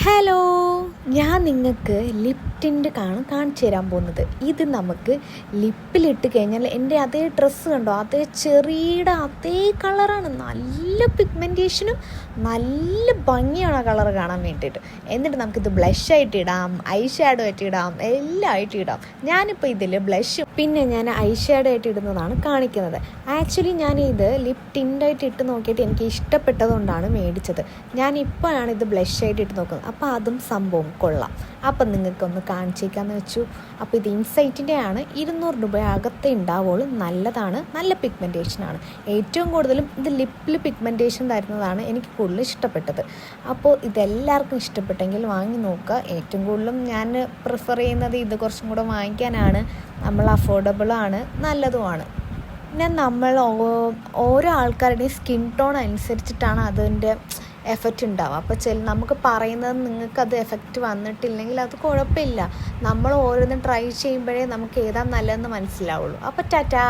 Hello, ഞാൻ നിങ്ങൾക്ക് lip tint കാണിച്ചു തരാൻ പോകുന്നത്. ഇത് നമുക്ക് ലിപ്പിലിട്ട് കഴിഞ്ഞാൽ എൻ്റെ അതേ ഡ്രസ്സ് കണ്ടോ, അതേ ചെറിയുടെ അതേ കളറാണ്. നല്ല പിഗ്മെൻറ്റേഷനും നല്ല ഭംഗിയാണ് ആ കളർ കാണാൻ വേണ്ടിയിട്ട്. എന്നിട്ട് നമുക്കിത് ബ്ലഷായിട്ട് ഇടാം, ഐ ഷാഡോ ആയിട്ട് ഇടാം, എല്ലാം ആയിട്ട് ഇടാം. ഞാനിപ്പോൾ ഇതിൽ ബ്ലഷും പിന്നെ ഞാൻ ഐ ഷാഡോ ആയിട്ട് ഇടുന്നതാണ് കാണിക്കുന്നത്. ആക്ച്വലി ഞാൻ ഇത് ലിപ് ടിൻ്റായിട്ട് ഇട്ട് നോക്കിയിട്ട് എനിക്ക് ഇഷ്ടപ്പെട്ടതുകൊണ്ടാണ് മേടിച്ചത്. ഞാനിപ്പോഴാണ് ഇത് ബ്ലഷായിട്ട് ഇട്ട് നോക്കുന്നത്. അപ്പോൾ അതും സംഭവം കൊള്ളാം. അപ്പം നിങ്ങൾക്കൊന്ന് കാണിച്ചേക്കാന്ന് വെച്ചു. അപ്പോൾ ഇത് ഇൻസൈറ്റിൻ്റെ ആണ്. 200 രൂപ അകത്തേ ഉണ്ടാവുള്ളൂ. നല്ലതാണ്, നല്ല പിഗ്മെൻറ്റേഷനാണ്. ഏറ്റവും കൂടുതലും ഇത് ലിപ്പിൽ പിഗ്മെൻറ്റേഷൻ തരുന്നതാണ് എനിക്ക് കൂടുതൽ ഇഷ്ടപ്പെട്ടത്. അപ്പോൾ ഇതെല്ലാവർക്കും ഇഷ്ടപ്പെട്ടെങ്കിൽ വാങ്ങി നോക്കുക. ഏറ്റവും കൂടുതലും ഞാൻ പ്രിഫർ ചെയ്യുന്നത് ഇത് കുറച്ചും കൂടെ വാങ്ങിക്കാനാണ്. നമ്മൾ അഫോർഡബിളാണ്, നല്ലതുമാണ്. പിന്നെ നമ്മൾ ഓരോ ആൾക്കാരുടെയും സ്കിൻ ടോൺ അനുസരിച്ചിട്ടാണ് അതിൻ്റെ എഫക്റ്റ് ഉണ്ടാവുക. അപ്പോൾ നമുക്ക് പറയുന്നത് നിങ്ങൾക്കത് എഫക്റ്റ് വന്നിട്ടില്ലെങ്കിൽ അത് കുഴപ്പമില്ല. നമ്മൾ ഓരോന്നും ട്രൈ ചെയ്യുമ്പോഴേ നമുക്ക് ഏതാ നല്ലതെന്ന് മനസ്സിലാവുള്ളൂ. അപ്പോൾ ടാറ്റാ.